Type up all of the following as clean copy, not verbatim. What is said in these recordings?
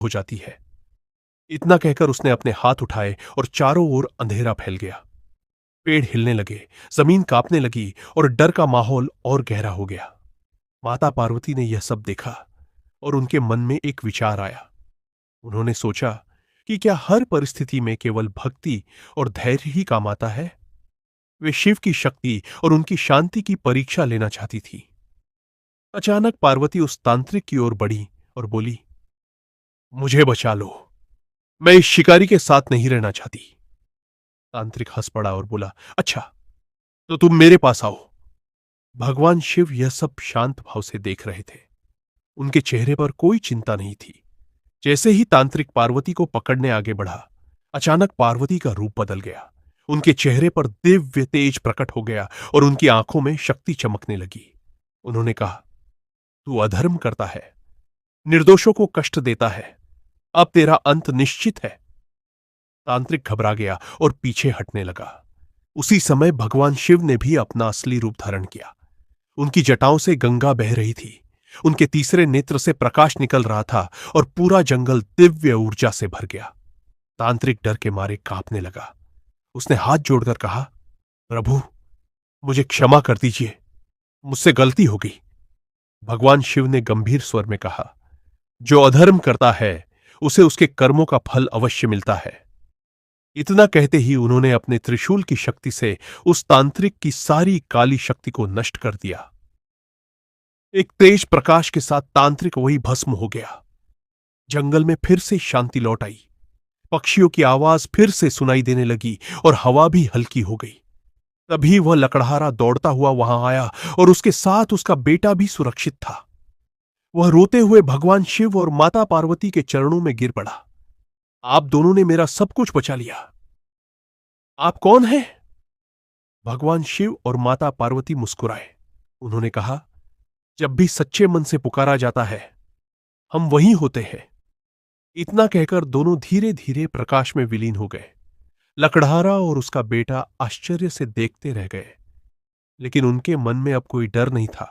हो जाती है। इतना कहकर उसने अपने हाथ उठाए और चारों ओर अंधेरा फैल गया। पेड़ हिलने लगे, जमीन कांपने लगी और डर का माहौल और गहरा हो गया। माता पार्वती ने यह सब देखा और उनके मन में एक विचार आया। उन्होंने सोचा कि क्या हर परिस्थिति में केवल भक्ति और धैर्य ही काम आता है। वे शिव की शक्ति और उनकी शांति की परीक्षा लेना चाहती थी। अचानक पार्वती उस तांत्रिक की ओर बढ़ी और बोली, मुझे बचा लो, मैं इस शिकारी के साथ नहीं रहना चाहती। तांत्रिक हंस पड़ा और बोला, अच्छा तो तुम मेरे पास आओ। भगवान शिव यह सब शांत भाव से देख रहे थे। उनके चेहरे पर कोई चिंता नहीं थी। जैसे ही तांत्रिक पार्वती को पकड़ने आगे बढ़ा, अचानक पार्वती का रूप बदल गया। उनके चेहरे पर दिव्य तेज प्रकट हो गया और उनकी आंखों में शक्ति चमकने लगी। उन्होंने कहा, तू अधर्म करता है, निर्दोषों को कष्ट देता है, अब तेरा अंत निश्चित है। तांत्रिक घबरा गया और पीछे हटने लगा। उसी समय भगवान शिव ने भी अपना असली रूप धारण किया। उनकी जटाओं से गंगा बह रही थी, उनके तीसरे नेत्र से प्रकाश निकल रहा था और पूरा जंगल दिव्य ऊर्जा से भर गया। तांत्रिक डर के मारे कांपने लगा। उसने हाथ जोड़कर कहा, प्रभु मुझे क्षमा कर दीजिए, मुझसे गलती हो गई। भगवान शिव ने गंभीर स्वर में कहा, जो अधर्म करता है उसे उसके कर्मों का फल अवश्य मिलता है। इतना कहते ही उन्होंने अपने त्रिशूल की शक्ति से उस तांत्रिक की सारी काली शक्ति को नष्ट कर दिया। एक तेज प्रकाश के साथ तांत्रिक वही भस्म हो गया। जंगल में फिर से शांति लौट आई। पक्षियों की आवाज फिर से सुनाई देने लगी और हवा भी हल्की हो गई। तभी वह लकड़हारा दौड़ता हुआ वहां आया और उसके साथ उसका बेटा भी सुरक्षित था। वह रोते हुए भगवान शिव और माता पार्वती के चरणों में गिर पड़ा। आप दोनों ने मेरा सब कुछ बचा लिया। आप कौन हैं? भगवान शिव और माता पार्वती मुस्कुराए। उन्होंने कहा, जब भी सच्चे मन से पुकारा जाता है हम वहीं होते हैं। इतना कहकर दोनों धीरे धीरे प्रकाश में विलीन हो गए। लकड़हारा और उसका बेटा आश्चर्य से देखते रह गए, लेकिन उनके मन में अब कोई डर नहीं था,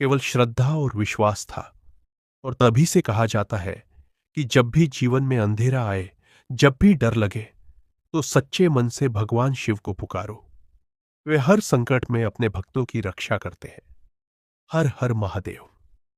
केवल श्रद्धा और विश्वास था। और तभी से कहा जाता है कि जब भी जीवन में अंधेरा आए, जब भी डर लगे, तो सच्चे मन से भगवान शिव को पुकारो। वे हर संकट में अपने भक्तों की रक्षा करते हैं। हर हर महादेव।